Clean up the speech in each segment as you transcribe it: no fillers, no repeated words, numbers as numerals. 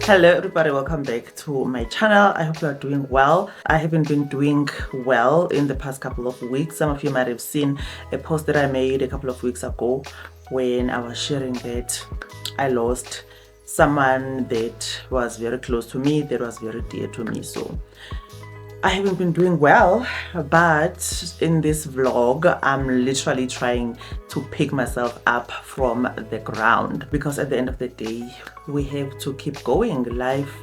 Hello everybody, welcome back to my channel. I hope you are doing well. I haven't been doing well in the past couple of weeks. Some of you might have seen a post that I made a couple of weeks ago when I was sharing that I lost someone that was very close to me, that was very dear to me. So I haven't been doing well, but in this vlog I'm literally trying to pick myself up from the ground, because at the end of the day we have to keep going. Life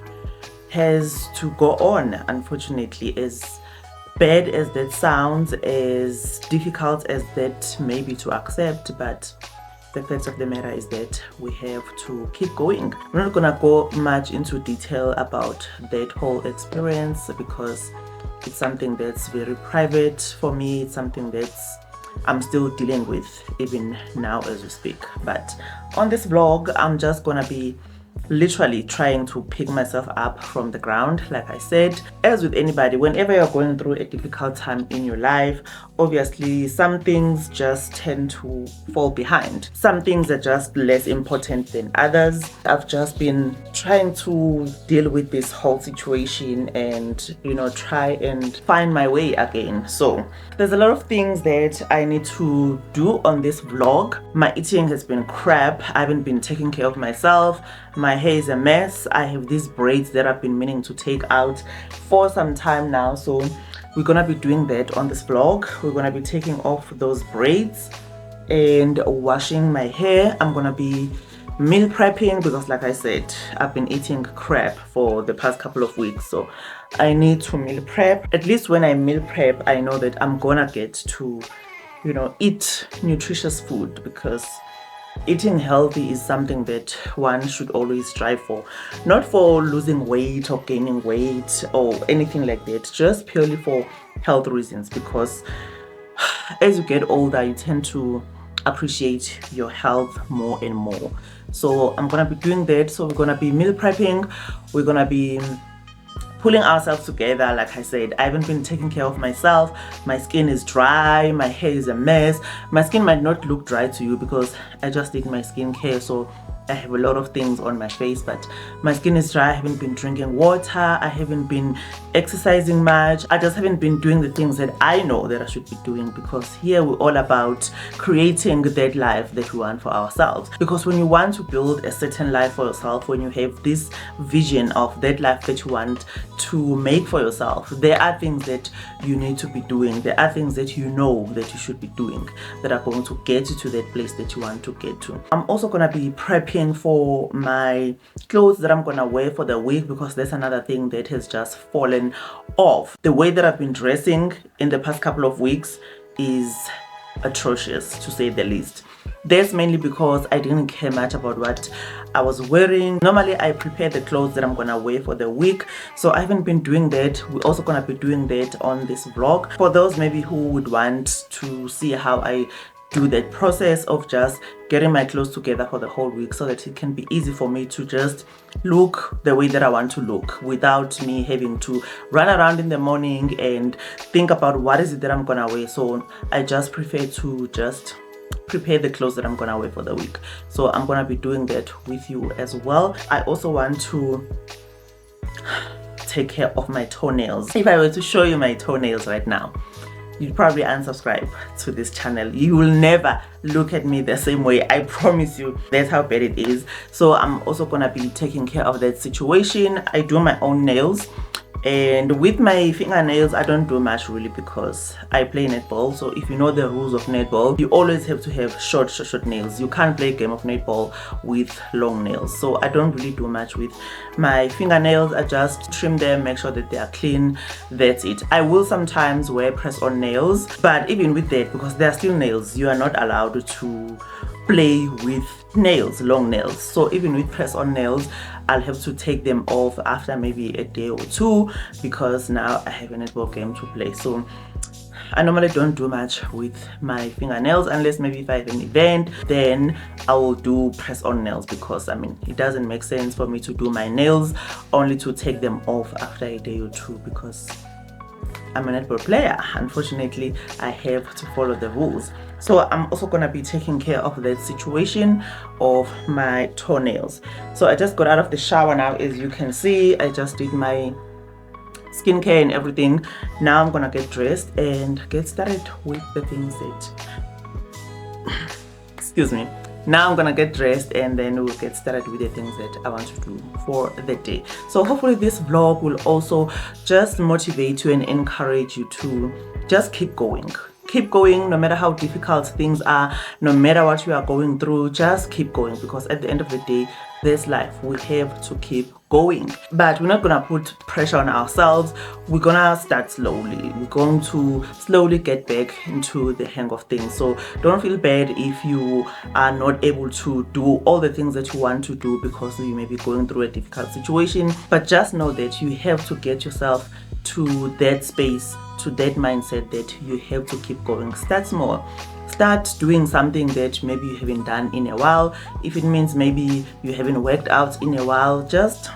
has to go on, unfortunately. As bad as that sounds, as difficult as that may be to accept, but the fact of the matter is that we have to keep going. We're not gonna go much into detail about that whole experience because it's something that's very private for me. It's something that's I'm still dealing with even now as we speak. But on this vlog, I'm just gonna be literally trying to pick myself up from the ground. Like I said, as with anybody, whenever you're going through a difficult time in your life, obviously some things just tend to fall behind. Some things are just less important than others. I've just been trying to deal with this whole situation and try and find my way again. So there's a lot of things that I need to do on this vlog. My eating has been crap. I haven't been taking care of myself. My hair is a mess. I have these braids that I've been meaning to take out for some time now, so we're gonna be doing that on this vlog. We're gonna be taking off those braids and washing my hair. I'm gonna be meal prepping because, like I said, I've been eating crap for the past couple of weeks, so I need to meal prep. At least when I meal prep, I know that I'm gonna get to eat nutritious food, because eating healthy is something that one should always strive for. Not for losing weight or gaining weight or anything like that, just purely for health reasons, because as you get older you tend to appreciate your health more and more. So I'm gonna be doing that. So we're gonna be meal prepping, we're gonna be pulling ourselves together. Like I said, I haven't been taking care of myself. My skin is dry, my hair is a mess. My skin might not look dry to you because I just did my skincare, so I have a lot of things on my face, but my skin is dry. I haven't been drinking water, I haven't been exercising much. I just haven't been doing the things that I know that I should be doing, because here we're all about creating that life that we want for ourselves. Because when you want to build a certain life for yourself, when you have this vision of that life that you want to make for yourself, there are things that you need to be doing. There are things that you know that you should be doing that are going to get you to that place that you want to get to. I'm also going to be prepping for my clothes that I'm going to wear for the week, because that's another thing that has just fallen off. The way that I've been dressing in the past couple of weeks is atrocious, to say the least. That's mainly because I didn't care much about what I was wearing. Normally I prepare the clothes that I'm gonna wear for the week, so I haven't been doing that. We're also gonna be doing that on this vlog. For those maybe who would want to see how I do that process of just getting my clothes together for the whole week, so that it can be easy for me to just look the way that I want to look without me having to run around in the morning and think about what is it that I'm gonna wear. So I just prefer to just prepare the clothes that I'm gonna wear for the week. So I'm gonna be doing that with you as well. I also want to take care of my toenails. If I were to show you my toenails right now, you'd probably unsubscribe to this channel. You will never look at me the same way, I promise you. That's how bad it is. So I'm also gonna be taking care of that situation. I do my own nails, and with my fingernails I don't do much really, because I play netball. So if you know the rules of netball, you always have to have short nails. You can't play a game of netball with long nails. So I don't really do much with my fingernails. I just trim them, make sure that they are clean. That's it. I will sometimes wear press-on nails, but even with that, because they are still nails, you are not allowed to play with nails, long nails. So even with press-on nails, I'll have to take them off after maybe a day or two, because now I have a netball game to play. So I normally don't do much with my fingernails, unless maybe if I have an event, then I will do press-on nails, because I mean it doesn't make sense for me to do my nails only to take them off after a day or two, because I'm a netball player. Unfortunately, I have to follow the rules. So I'm also gonna be taking care of that situation of my toenails. So I just got out of the shower now. As you can see, I just did my skincare and everything. Now I'm gonna get dressed and get started with the things that excuse me. Now I'm gonna get dressed and then we'll get started with the things that I want to do for the day. So hopefully this vlog will also just motivate you and encourage you to just keep going. Keep going no matter how difficult things are, no matter what you are going through, just keep going, because at the end of the day, this life, we have to keep going. But we're not gonna put pressure on ourselves. We're gonna start slowly. We're going to slowly get back into the hang of things. So don't feel bad if you are not able to do all the things that you want to do because you may be going through a difficult situation. But just know that you have to get yourself to that space, to that mindset that you have to keep going. Start small. Start doing something that maybe you haven't done in a while. If it means maybe you haven't worked out in a while, just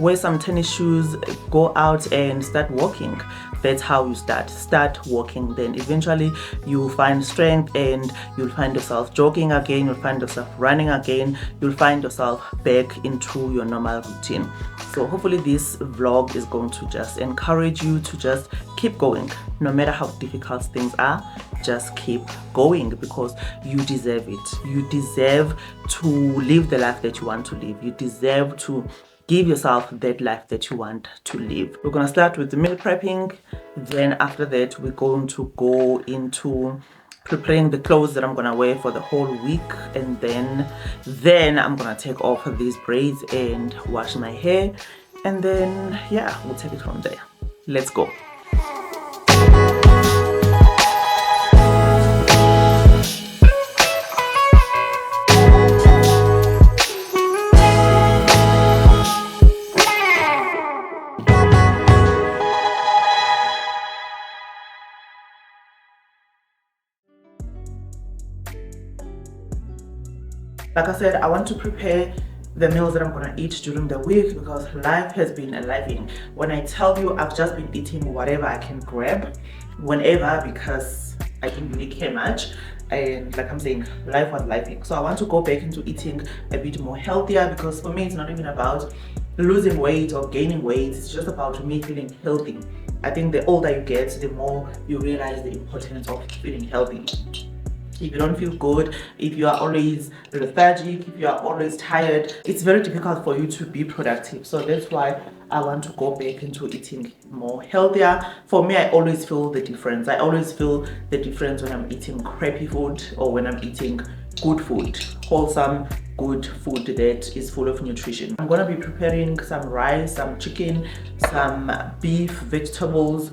wear some tennis shoes, go out and start walking. That's how you start walking. Then eventually you'll find strength and you'll find yourself jogging again, you'll find yourself running again, you'll find yourself back into your normal routine. So hopefully this vlog is going to just encourage you to just keep going. No matter how difficult things are, just keep going, because you deserve it. You deserve to live the life that you want to live. You deserve to give yourself that life that you want to live. We're gonna start with the meal prepping. Then after that, we're going to go into preparing the clothes that I'm gonna wear for the whole week, and then I'm gonna take off these braids and wash my hair, and then yeah, we'll take it from there. Let's go. Like I said, I want to prepare the meals that I'm gonna eat during the week, because life has been a living. When I tell you, I've just been eating whatever I can grab, whenever, because I didn't really care much. And like I'm saying, life was living. So I want to go back into eating a bit more healthier, because for me, it's not even about losing weight or gaining weight. It's just about me feeling healthy. I think the older you get, the more you realize the importance of feeling healthy. If you don't feel good, if you are always lethargic, if you are always tired, it's very difficult for you to be productive. So that's why I want to go back into eating more healthier. For me, I always feel the difference. I always feel the difference when I'm eating crappy food or when I'm eating good food, wholesome, good food that is full of nutrition. I'm gonna be preparing some rice, some chicken, some beef, vegetables,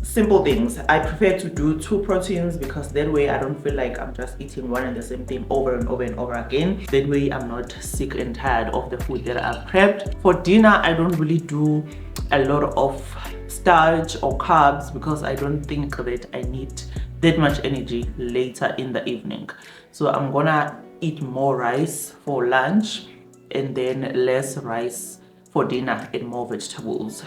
simple things. I prefer to do 2 proteins, because that way I don't feel like I'm just eating one and the same thing over and over and over again. That way I'm not sick and tired of the food that I've prepped. For dinner, I don't really do a lot of starch or carbs, because I don't think that I need that much energy later in the evening. So I'm gonna eat more rice for lunch and then less rice for dinner and more vegetables.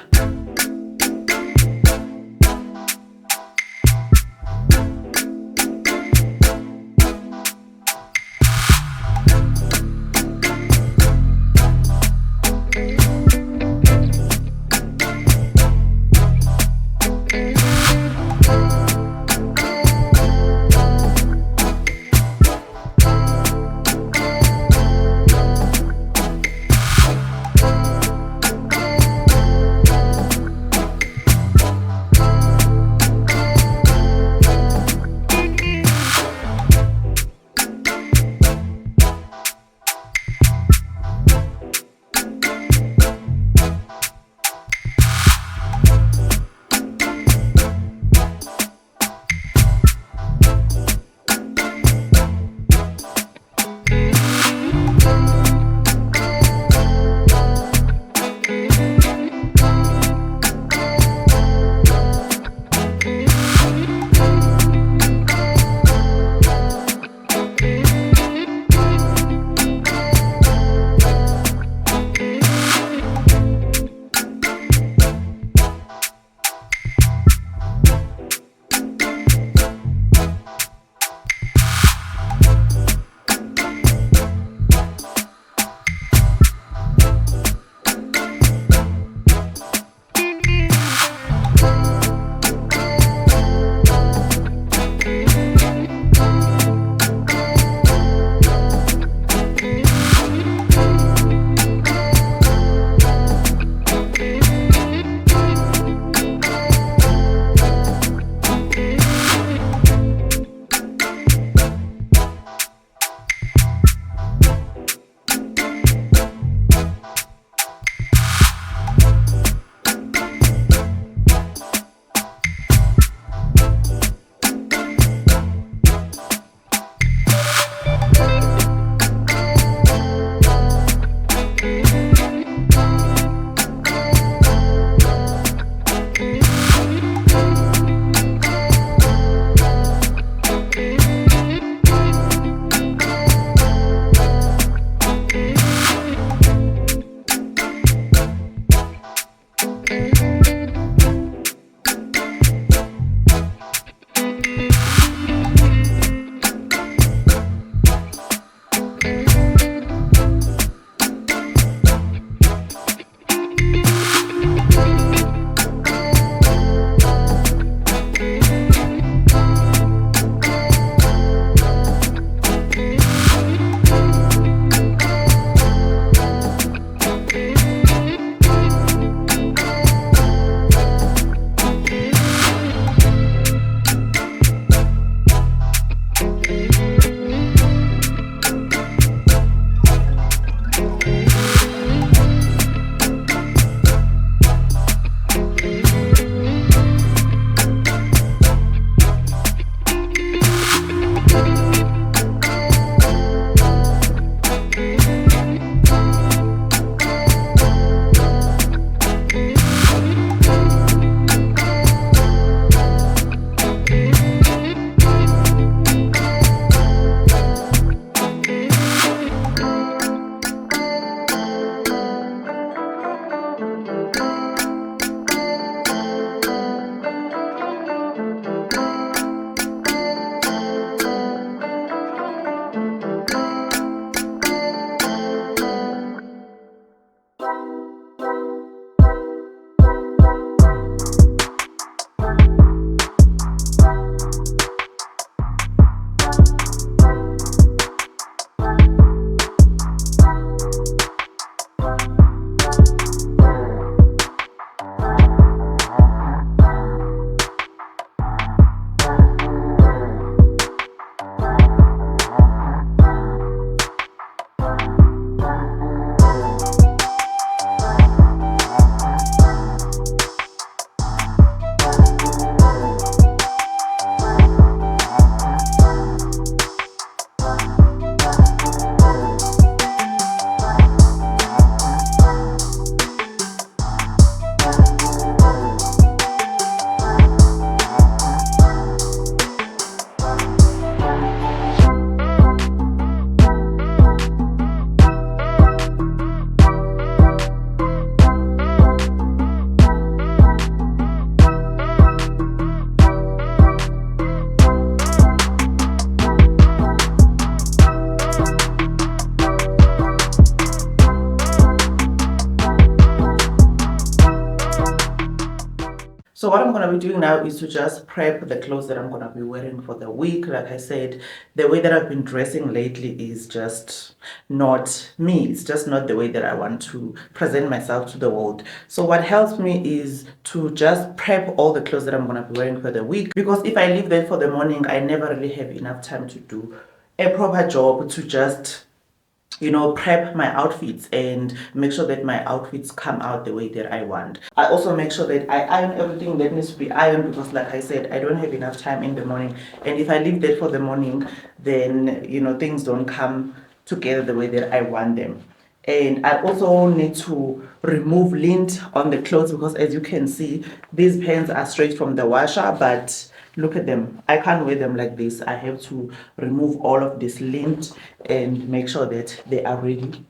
So what I'm going to be doing now is to just prep the clothes that I'm going to be wearing for the week. Like I said, the way that I've been dressing lately is just not me. It's just not the way that I want to present myself to the world. So what helps me is to just prep all the clothes that I'm going to be wearing for the week, because if I leave them for the morning, I never really have enough time to do a proper job to just prep my outfits and make sure that my outfits come out the way that I want. I also make sure that I iron everything that needs to be ironed, because like I said, I don't have enough time in the morning, and if I leave that for the morning, then things don't come together the way that I want them. And I also need to remove lint on the clothes, because as you can see, these pants are straight from the washer, but look at them. I can't wear them like this. I have to remove all of this lint and make sure that they are ready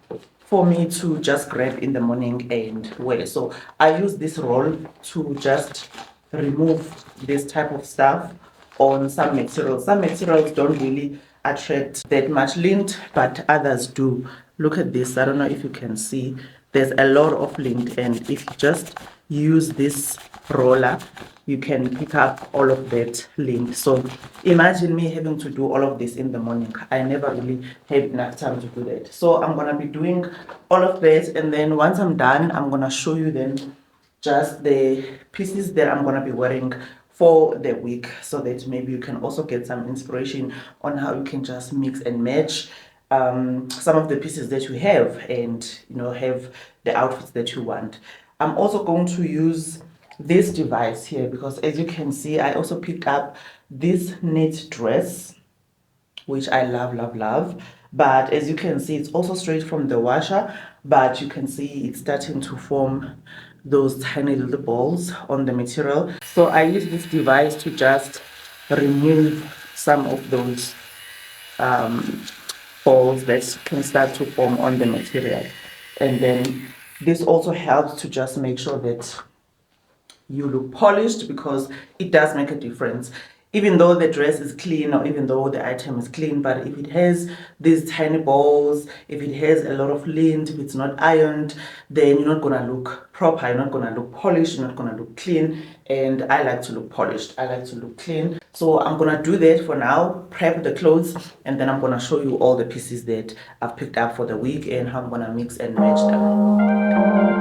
for me to just grab in the morning and wear. So I use this roll to just remove this type of stuff on some materials. Some materials don't really attract that much lint, but others do. Look at this. I don't know if you can see. There's a lot of lint, and if you just use this roller, you can pick up all of that lint. So imagine me having to do all of this in the morning. I never really have enough time to do that. So I'm gonna be doing all of that, and then once I'm done, I'm gonna show you then just the pieces that I'm gonna be wearing for the week, so that maybe you can also get some inspiration on how you can just mix and match some of the pieces that you have, and have the outfits that you want. I'm also going to use this device here, because as you can see, I also picked up this knit dress, which I love. But as you can see, it's also straight from the washer, but you can see it's starting to form those tiny little balls on the material. So I use this device to just remove some of those balls that can start to form on the material. And then this also helps to just make sure that you look polished, because it does make a difference. Even though the dress is clean, or even though the item is clean, but if it has these tiny balls, if it has a lot of lint, if it's not ironed, then you're not gonna look proper, you're not gonna look polished, you're not gonna look clean. And I like to look polished, I like to look clean. So I'm gonna do that for now, prep the clothes, and then I'm gonna show you all the pieces that I've picked up for the week and how I'm gonna mix and match them.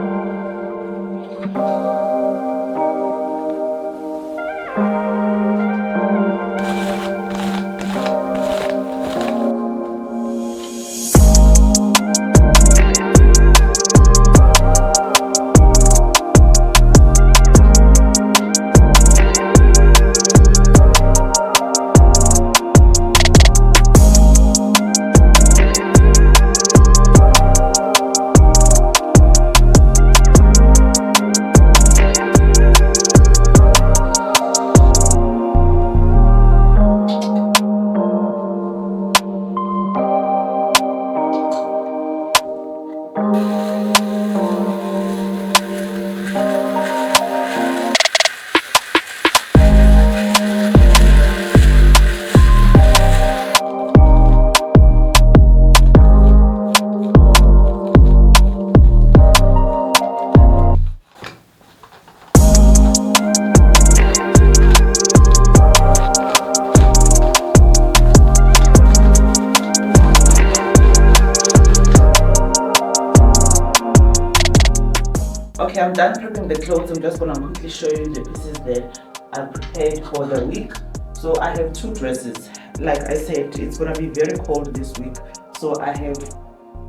Okay, I'm done prepping the clothes. I'm just gonna quickly show you the pieces that I prepared for the week. So I have two dresses. Like I said, it's gonna be very cold this week. So I have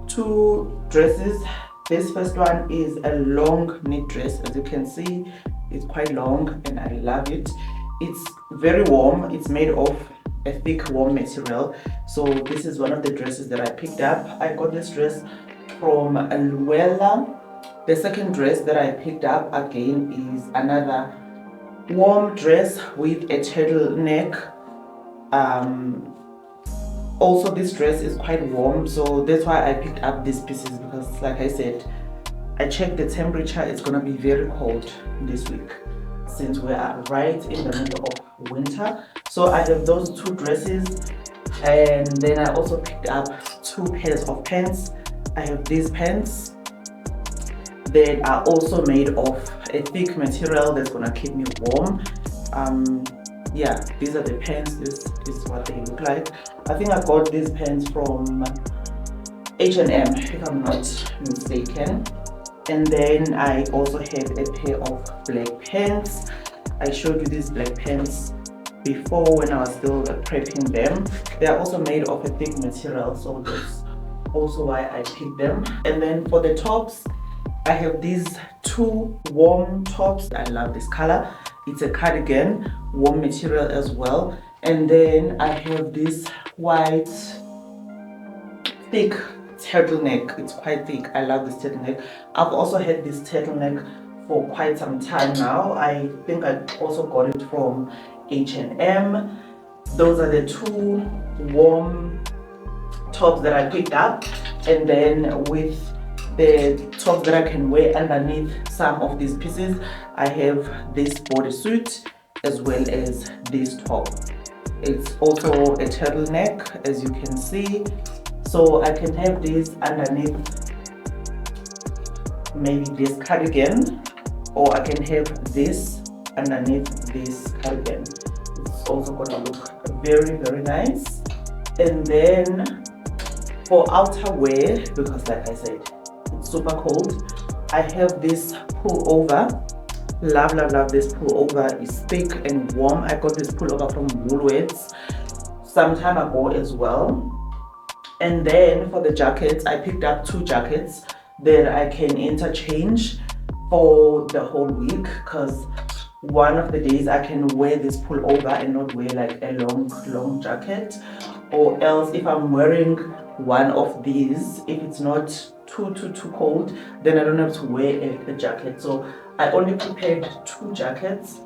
two dresses. This first one is a long knit dress. As you can see, it's quite long and I love it. It's very warm. It's made of a thick warm material. So this is one of the dresses that I picked up. I got this dress from Luella. The second dress that I picked up again is another warm dress with a turtleneck. Also this dress is quite warm, so that's why I picked up these pieces, because like I said, I checked the temperature. It's gonna be very cold this week since we are right in the middle of winter. So I have those two dresses, and then I also picked up two pairs of pants. I have these pants They are also made of a thick material that's gonna keep me warm. Yeah, these are the pants. This is what they look like. I think I got these pants from H&M, if I'm not mistaken. And then I also have a pair of black pants. I showed you these black pants before when I was still prepping them. They are also made of a thick material, so that's also why I picked them. And then for the tops, I have these two warm tops. I love this color. It's a cardigan, warm material as well. And then I have this white thick turtleneck. It's quite thick. I love this turtleneck. I've also had this turtleneck for quite some time now. I think I also got it from H&M. Those are the two warm tops that I picked up, and then with the top that I can wear underneath some of these pieces, I have this bodysuit as well as this top. It's also a turtleneck, as you can see, so I can have this underneath maybe this cardigan, or I can have this underneath this cardigan. It's also gonna look very, very nice. And then for outerwear, because like I said, it's super cold, I have this pullover. Love this pullover. It's thick and warm. I got this pullover from Woolworths some time ago as well. And then for the jackets, I picked up two jackets that I can interchange for the whole week, because one of the days I can wear this pullover and not wear like a long jacket, or else if I'm wearing one of these, if it's not too cold, then I don't have to wear a jacket. So I only prepared two jackets.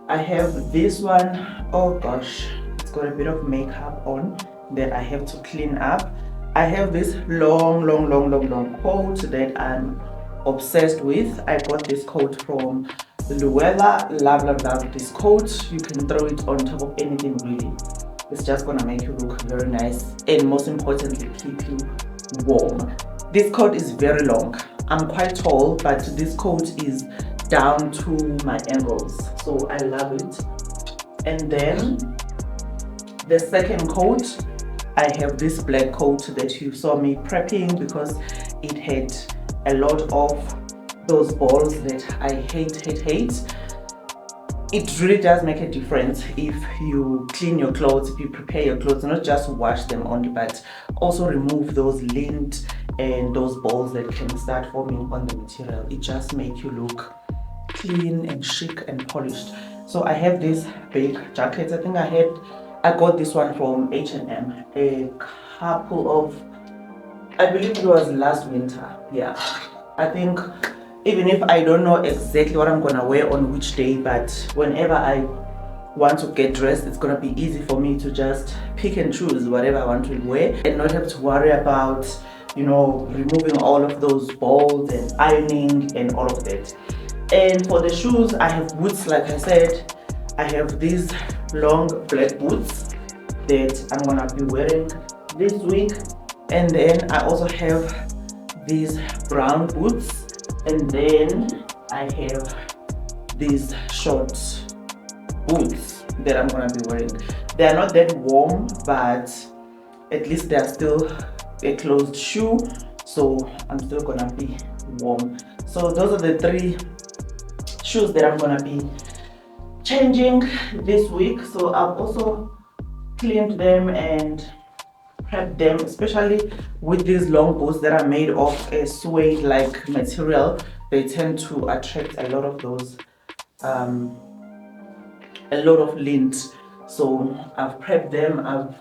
I have this one. Oh gosh, it's got a bit of makeup on that I have to clean up. I have this long coat that I'm obsessed with. I got this coat from Luella. Love this coat. You can throw it on top of anything really. It's just gonna make you look very nice, and most importantly, keep you warm. This coat is very long. I'm quite tall, but this coat is down to my ankles, so I love it. And then the second coat, I have this black coat that you saw me prepping because it had a lot of those balls that I hate. It really does make a difference if you clean your clothes, if you prepare your clothes, not just wash them only, but also remove those lint and those balls that can start forming on the material. It just makes you look clean and chic and polished. So I have this big jacket. I think I got this one from H&M a couple of, I believe it was last winter. Yeah, I think, even if I don't know exactly what I'm gonna wear on which day, but whenever I want to get dressed, it's gonna be easy for me to just pick and choose whatever I want to wear and not have to worry about, you know, removing all of those balls and ironing and all of that. And for the shoes, I have boots. Like I said, I have these long black boots that I'm gonna be wearing this week. And then I also have these brown boots. And then I have these short boots that I'm gonna be wearing. They are not that warm, but at least they are still a closed shoe, so I'm still gonna be warm. So those are the three shoes that I'm gonna be changing this week. So I've also cleaned them and prepped them, especially with these long boots that are made of a suede like material. They tend to attract a lot of those a lot of lint. So I've prepped them, I've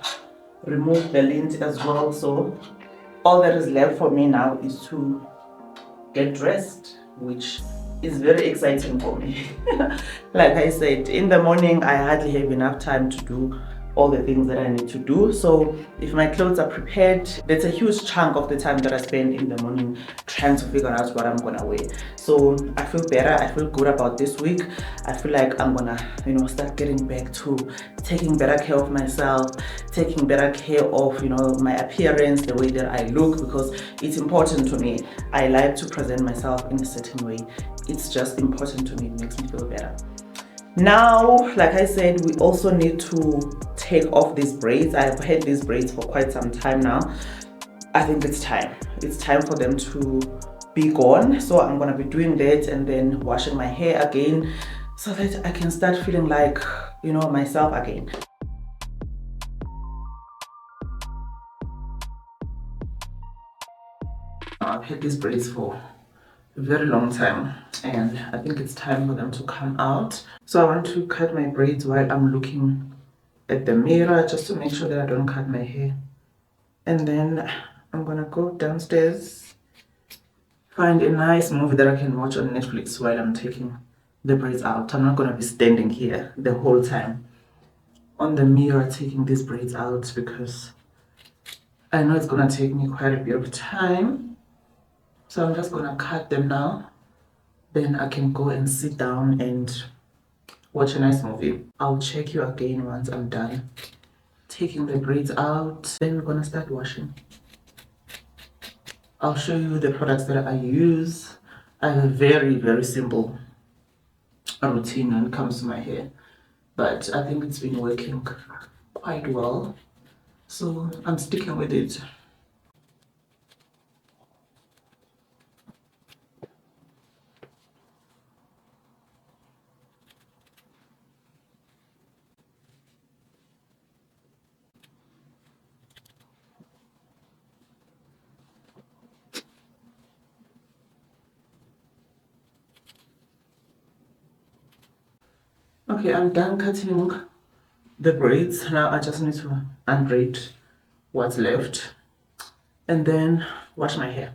removed the lint as well. So all that is left for me now is to get dressed, which is very exciting for me. Like I said, in the morning I hardly have enough time to do all the things that I need to do. So if my clothes are prepared, that's a huge chunk of the time that I spend in the morning trying to figure out what I'm gonna wear. So I feel better, I feel good about this week. I feel like I'm gonna, start getting back to taking better care of myself, taking better care of, my appearance, the way that I look, because it's important to me. I like to present myself in a certain way. It's just important to me, it makes me feel better. Now, like I said, we also need to take off these braids. I've had these braids for quite some time now. I think it's time. It's time for them to be gone. So I'm gonna be doing that and then washing my hair again so that I can start feeling like, myself again. I've had these braids for a very long time and I think it's time for them to come out. So I want to cut my braids while I'm looking at the mirror just to make sure that I don't cut my hair. And then I'm gonna go downstairs, find a nice movie that I can watch on Netflix while I'm taking the braids out. I'm not gonna be standing here the whole time on the mirror taking these braids out because I know it's gonna take me quite a bit of time. So I'm just gonna cut them now. Then I can go and sit down and watch a nice movie. I'll check you again once I'm done taking the braids out. Then we're gonna start washing. I'll show you the products that I use. I have a very simple routine when it comes to my hair, but I think it's been working quite well, so I'm sticking with it. Okay, I'm done cutting the braids. Now I just need to unbraid what's left and then wash my hair.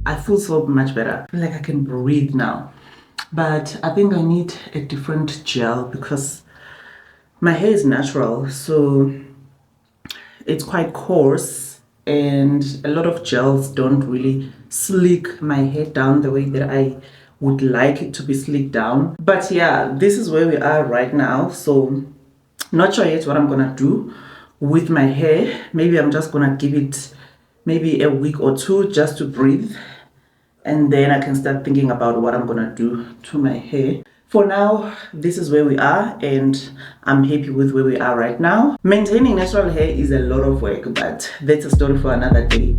I feel so much better. I feel like I can breathe now. But I think I need a different gel because my hair is natural, so it's quite coarse and a lot of gels don't really slick my hair down the way that I would like it to be slicked down. But yeah, this is where we are right now. So not sure yet what I'm gonna do with my hair. Maybe I'm just gonna give it maybe a week or two just to breathe, and then I can start thinking about what I'm gonna do to my hair. For now, this is where we are, and I'm happy with where we are right now. Maintaining natural hair is a lot of work, but that's a story for another day.